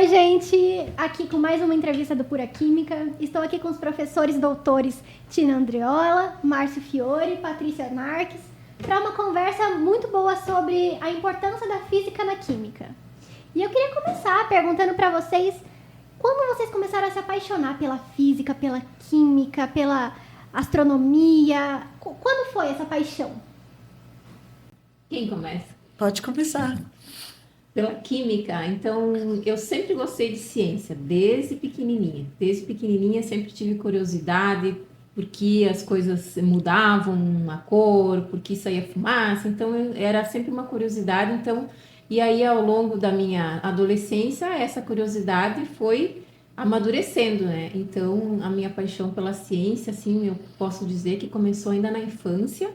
Oi, gente! Aqui com mais uma entrevista do Pura Química. Estou aqui com os professores doutores Tina Andriola, Márcio Fiore, Patrícia Marques, para uma conversa muito boa sobre a importância da física na química. E eu queria começar perguntando para vocês, quando vocês começaram a se apaixonar pela física, pela química, pela astronomia? Quando foi essa paixão? Quem começa? Pode começar. Pela química. Então, eu sempre gostei de ciência, desde pequenininha. Desde pequenininha sempre tive curiosidade porque as coisas mudavam a cor, porque saía fumaça. Então, era sempre uma curiosidade. Então, e aí, ao longo da minha adolescência, essa curiosidade foi amadurecendo, né? Então, a minha paixão pela ciência, assim, eu posso dizer que começou ainda na infância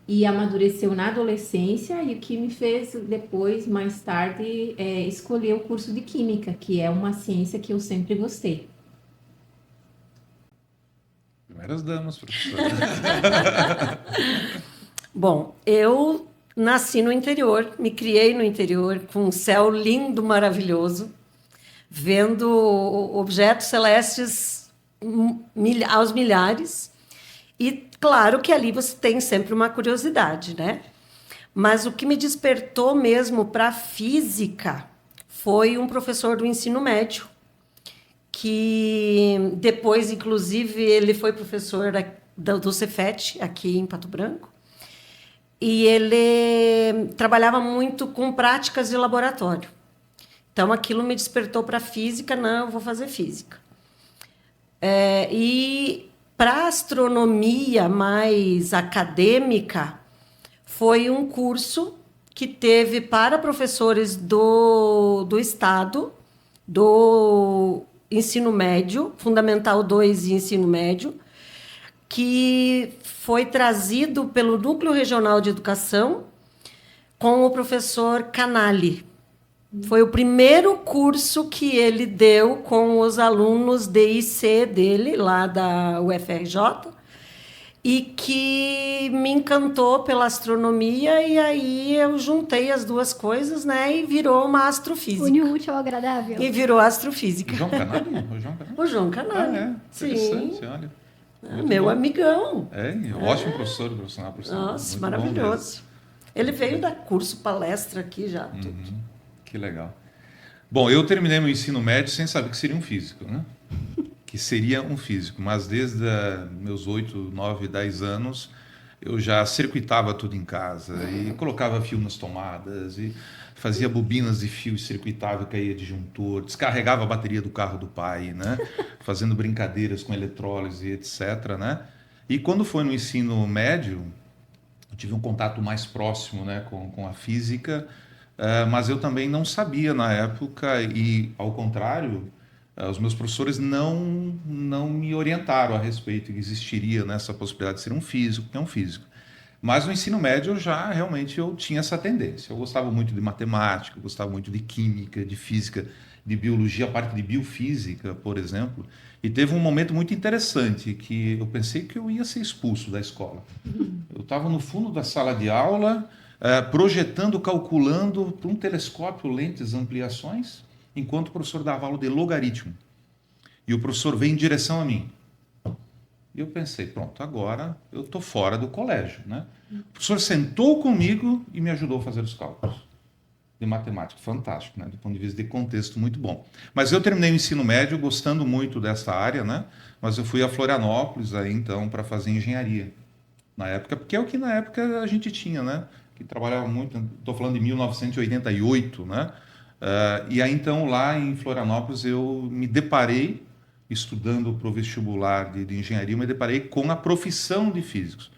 e amadureceu na adolescência, e o que me fez depois, mais tarde, escolher o curso de Química, que é uma ciência que eu sempre gostei. Primeiras damas, professora. Bom, eu nasci no interior, me criei no interior, com um céu lindo, maravilhoso, vendo objetos celestes aos milhares. E claro que ali você tem sempre uma curiosidade, né? Mas o que me despertou mesmo para a física foi um professor do ensino médio, que depois, inclusive, ele foi professor do Cefet, aqui em Pato Branco, e ele trabalhava muito com práticas de laboratório. Então, aquilo me despertou para a física. Não, eu vou fazer física. Para a astronomia mais acadêmica, foi um curso que teve para professores do Estado, do ensino médio, Fundamental 2 e ensino médio, que foi trazido pelo Núcleo Regional de Educação com o professor Canali. Foi o primeiro curso que ele deu com os alunos de IC dele, lá da UFRJ, e que me encantou pela astronomia, e aí eu juntei as duas coisas, né, e virou uma astrofísica. Une o útil ao agradável. E virou astrofísica. João Canali? O João Canali. Interessante, Sim. olha. Meu bom. Amigão. Ótimo professor, profissional. Nossa, Muito maravilhoso. Ele veio dar curso, palestra aqui já, tudo. Que legal. Bom, eu terminei meu ensino médio sem saber que seria um físico, né? Que seria um físico, mas desde meus 8, 9, 10 anos eu já circuitava tudo em casa e colocava fio nas tomadas e fazia bobinas de fio e circuitava, caía disjuntor, descarregava a bateria do carro do pai, né? Fazendo brincadeiras com eletrólise, etc, né? E quando foi no ensino médio, eu tive um contato mais próximo, né, com a física. Mas eu também não sabia na época e, ao contrário, os meus professores não me orientaram a respeito que existiria nessa possibilidade de ser um físico, que é um físico. Mas no ensino médio eu tinha essa tendência. Eu gostava muito de matemática, eu gostava muito de química, de física, de biologia, a parte de biofísica, por exemplo. E teve um momento muito interessante que eu pensei que eu ia ser expulso da escola. Eu estava no fundo da sala de aula, projetando, calculando para um telescópio lentes, ampliações, enquanto o professor dava aula de logaritmo. E o professor veio em direção a mim. E eu pensei, pronto, agora eu estou fora do colégio, né? O professor sentou comigo e me ajudou a fazer os cálculos de matemática. Fantástico, né? Do ponto de vista de contexto, muito bom. Mas eu terminei o ensino médio gostando muito dessa área, né? Mas eu fui a Florianópolis aí, então, para fazer engenharia. Na época, porque é o que na época a gente tinha, né? Que trabalhava muito, estou falando de 1988, né? E aí, então, lá em Florianópolis, eu me deparei, estudando para o vestibular de engenharia, eu me deparei com a profissão de físicos.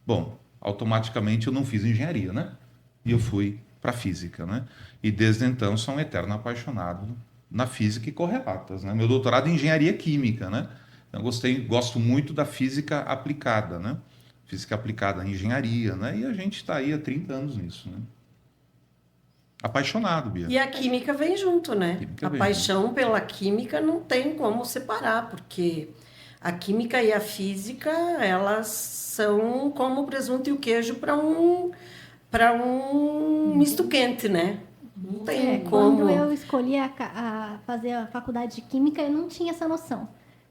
Bom, automaticamente eu não fiz engenharia, né? E eu fui para física, né? E desde então sou um eterno apaixonado na física e correlatas, né? Meu doutorado em engenharia química, né? Eu gosto muito da física aplicada, né? Física aplicada em engenharia, né? E a gente está aí há 30 anos nisso, né? Apaixonado, Bia. E a química vem junto, né? Química A vem paixão pela química não tem como separar, porque a química e a física, elas são como o presunto e o queijo para um misto quente, né? Não tem como. Quando eu escolhi a fazer a faculdade de Química, eu não tinha essa noção.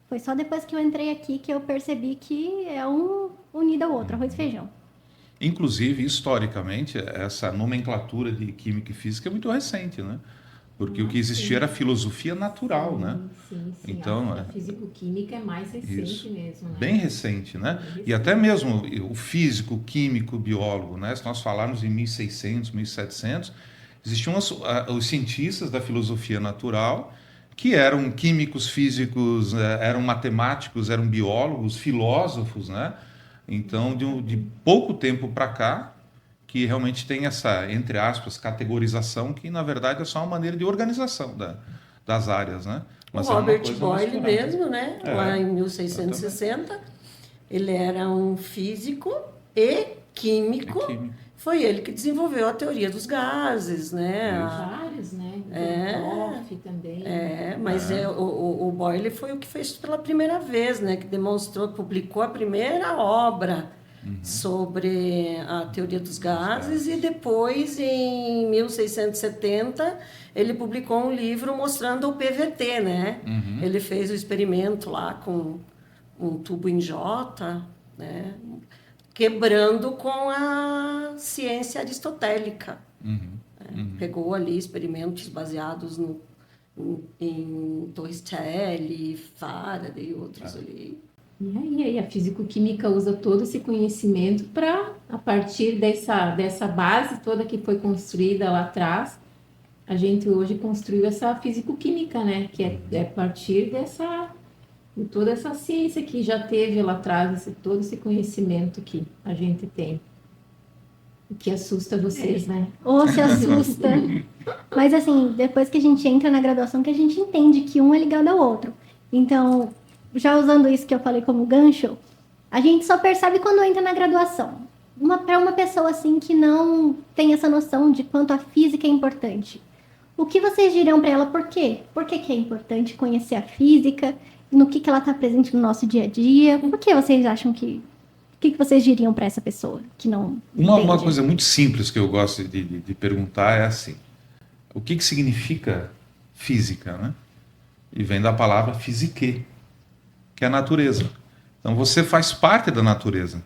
Foi só depois que eu entrei aqui que eu percebi que é um unido ao outro, arroz e feijão. Inclusive, historicamente, essa nomenclatura de química e física é muito recente, né? Porque o que existia era a filosofia natural, né? Sim. Então, a físico-química é mais recente isso. mesmo, né? Bem recente, né? Bem recente. E até mesmo o físico, o químico, o biólogo, né? Se nós falarmos em 1600, 1700, existiam os cientistas da filosofia natural, que eram químicos, físicos, eram matemáticos, eram biólogos, filósofos, né? Então, de pouco tempo para cá, que realmente tem essa, entre aspas, categorização, que na verdade é só uma maneira de organização das áreas, né? O Mas é uma Robert coisa Boyle misturada. mesmo, né? Lá em 1660, ele era um físico e químico. É químico. Foi ele que desenvolveu a teoria dos gases, né? Vários, né? Boff também. Mas o Boyle foi o que fez pela primeira vez, né? Que demonstrou, publicou a primeira obra sobre a teoria dos gases e depois, em 1670, ele publicou um livro mostrando o PVT, né? Ele fez o experimento lá com um tubo em J, né? Quebrando com a ciência aristotélica. Pegou ali experimentos baseados em Torricelli, Faraday e outros ali. E aí a físico-química usa todo esse conhecimento para, a partir dessa base toda que foi construída lá atrás, a gente hoje construiu essa físico-química, né? Que é a partir de toda essa ciência que já teve lá atrás, todo esse conhecimento que a gente tem. O que assusta vocês, né? Ou se assusta. Mas assim, depois que a gente entra na graduação, que a gente entende que um é ligado ao outro. Então, já usando isso que eu falei como gancho, a gente só percebe quando entra na graduação. Para uma pessoa assim que não tem essa noção de quanto a física é importante. O que vocês diriam para ela? Por quê? Por que é importante conhecer a física? No que ela está presente no nosso dia a dia? Por que vocês acham que... O que vocês diriam para essa pessoa que não Uma entende? coisa muito simples que eu gosto de perguntar é assim: o que significa física, né? E vem da palavra physique, que é a natureza. Então você faz parte da natureza.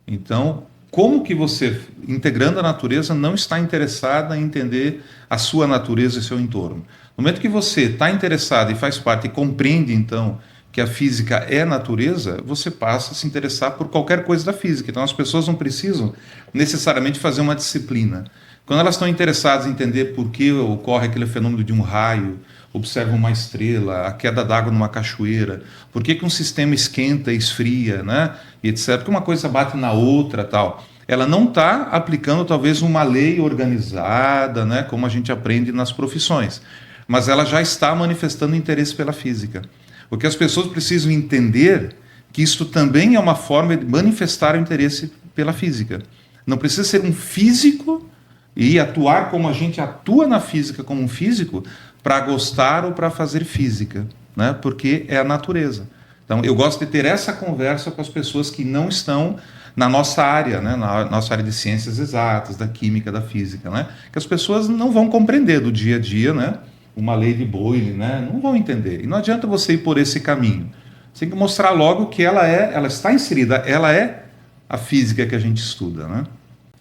Então, como que você, integrando a natureza, não está interessada em entender a sua natureza e seu entorno? No momento que você está interessado e faz parte e compreende, então, que a física é natureza, você passa a se interessar por qualquer coisa da física. Então, as pessoas não precisam necessariamente fazer uma disciplina. Quando elas estão interessadas em entender por que ocorre aquele fenômeno de um raio, observam uma estrela, a queda d'água numa cachoeira, por que um sistema esquenta e esfria, né? E etc. Porque uma coisa bate na outra, tal. Ela não está aplicando talvez uma lei organizada, né? Como a gente aprende nas profissões, mas ela já está manifestando interesse pela física. Porque as pessoas precisam entender que isto também é uma forma de manifestar o interesse pela física. Não precisa ser um físico e atuar como a gente atua na física como um físico para gostar ou para fazer física, né? Porque é a natureza. Então, eu gosto de ter essa conversa com as pessoas que não estão na nossa área, né? Na nossa área de ciências exatas, da química, da física, né? Que as pessoas não vão compreender do dia a dia, né? Uma lei de Boyle, né? Não vão entender. E não adianta você ir por esse caminho. Você tem que mostrar logo que ela está inserida, ela é a física que a gente estuda, né?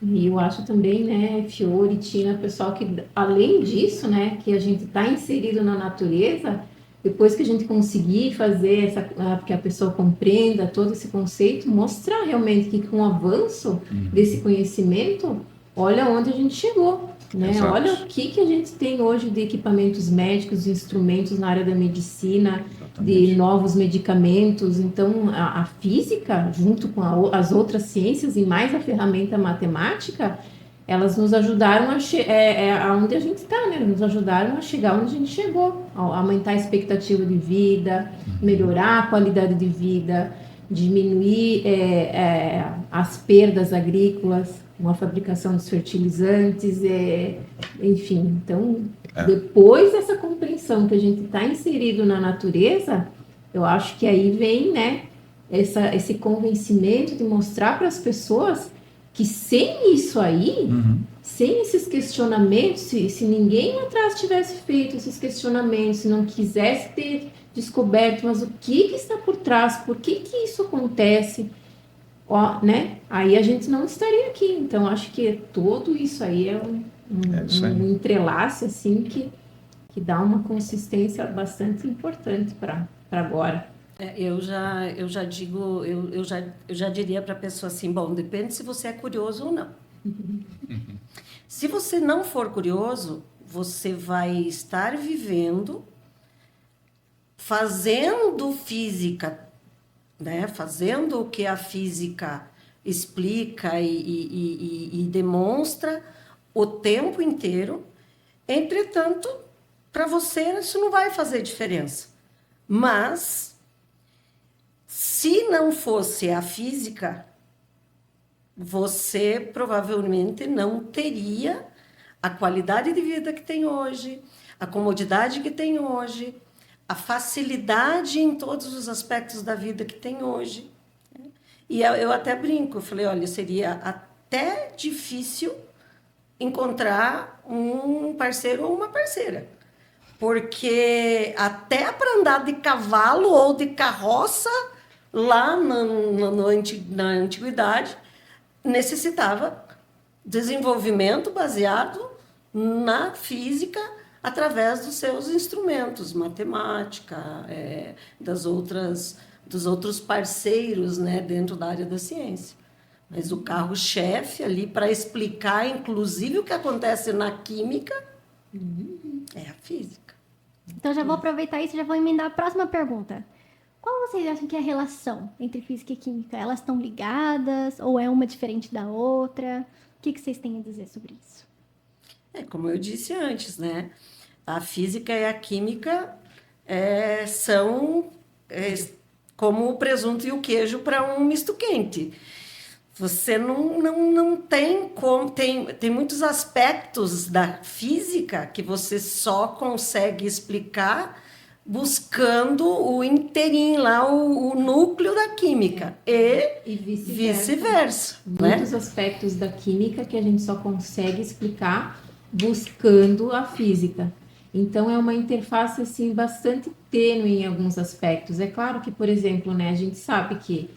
E eu acho também, né, Fiore, Tina, pessoal, que além disso, né, que a gente está inserido na natureza, depois que a gente conseguir fazer que a pessoa compreenda todo esse conceito, mostrar realmente que com o avanço desse conhecimento, olha onde a gente chegou, né? Exato. Olha o que a gente tem hoje de equipamentos médicos, instrumentos na área da medicina, de novos medicamentos. Então, a física, junto com as outras ciências e mais a ferramenta matemática, elas nos ajudaram aonde a gente está, né? Nos ajudaram a chegar onde a gente chegou, a aumentar a expectativa de vida, melhorar a qualidade de vida, diminuir as perdas agrícolas com a fabricação dos fertilizantes, enfim. Então, depois dessa compreensão que a gente está inserido na natureza, eu acho que aí vem, né, esse convencimento de mostrar para as pessoas que sem isso aí, sem esses questionamentos, se ninguém lá atrás tivesse feito esses questionamentos, se não quisesse ter descoberto, mas o que está por trás, por que isso acontece, ó, né? Aí a gente não estaria aqui. Então, acho que tudo isso aí é um entrelace, assim, que dá uma consistência bastante importante para agora. Eu já digo, eu já diria para a pessoa assim, bom, depende se você é curioso ou não. Se você não for curioso, você vai estar vivendo, fazendo física, né? Fazendo o que a física explica e demonstra o tempo inteiro. Entretanto, para você isso não vai fazer diferença. Mas, se não fosse a física, você provavelmente não teria a qualidade de vida que tem hoje, a comodidade que tem hoje, a facilidade em todos os aspectos da vida que tem hoje. E eu até brinco, eu falei, olha, seria até difícil encontrar um parceiro ou uma parceira. Porque até para andar de cavalo ou de carroça, lá na antiguidade, necessitava desenvolvimento baseado na física através dos seus instrumentos, matemática, dos outros parceiros, né, dentro da área da ciência. Mas o carro-chefe ali para explicar, inclusive, o que acontece na química, é a física. Então, já vou aproveitar isso e já vou emendar a próxima pergunta. Qual vocês acham que é a relação entre física e química? Elas estão ligadas ou é uma diferente da outra? O que vocês têm a dizer sobre isso? Como eu disse antes, né? A física e a química são como o presunto e o queijo para um misto quente. Você não tem como... Tem muitos aspectos da física que você só consegue explicar buscando o inteirinho lá, o núcleo da química. E vice-versa. Muitos aspectos da química que a gente só consegue explicar buscando a física. Então, é uma interface assim, bastante tênue em alguns aspectos. É claro que, por exemplo, né, a gente sabe que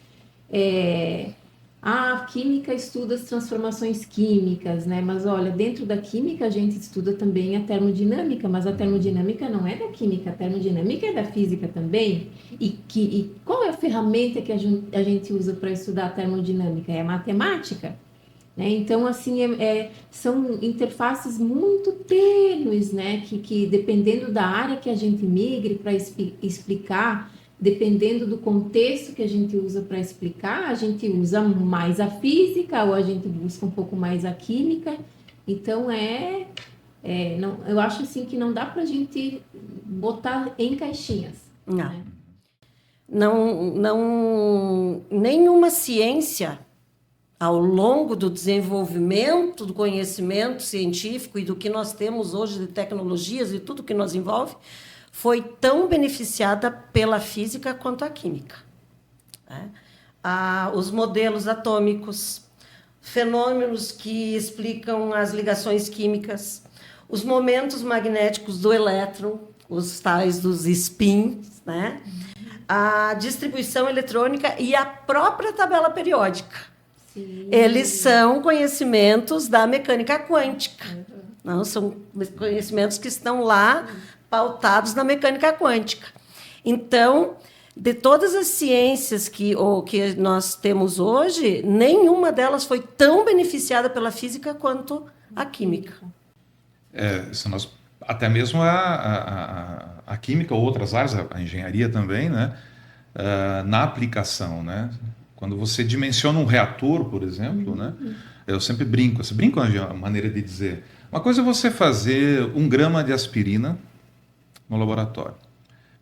a química estuda as transformações químicas, né? Mas olha, dentro da química a gente estuda também a termodinâmica, mas a termodinâmica não é da química, a termodinâmica é da física também. E qual é a ferramenta que a gente usa para estudar a termodinâmica? É a matemática, né? Então, assim, são interfaces muito tênues, né? Que dependendo da área que a gente migre para explicar, dependendo do contexto que a gente usa para explicar, a gente usa mais a física ou a gente busca um pouco mais a química. Então, não, eu acho assim que não dá para a gente botar em caixinhas. Não. Né? Nenhuma ciência, ao longo do desenvolvimento do conhecimento científico e do que nós temos hoje de tecnologias e tudo que nos envolve, foi tão beneficiada pela física quanto a química. Os modelos atômicos, fenômenos que explicam as ligações químicas, os momentos magnéticos do elétron, os tais dos spins, né? A distribuição eletrônica e a própria tabela periódica. Sim. Eles são conhecimentos da mecânica quântica. Não, são conhecimentos que estão lá pautados na mecânica quântica. Então, de todas as ciências que nós temos hoje, nenhuma delas foi tão beneficiada pela física quanto a química. Até mesmo a química ou outras áreas, a engenharia também, né? Na aplicação, né? Quando você dimensiona um reator, por exemplo, né? Eu sempre brinco, é uma maneira de dizer. Uma coisa é você fazer 1 grama de aspirina no laboratório.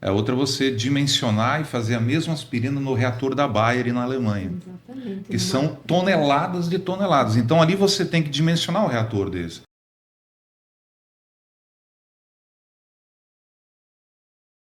Outra é você dimensionar e fazer a mesma aspirina no reator da Bayer na Alemanha. Exatamente. Que são toneladas de toneladas. Então, ali você tem que dimensionar o reator desse.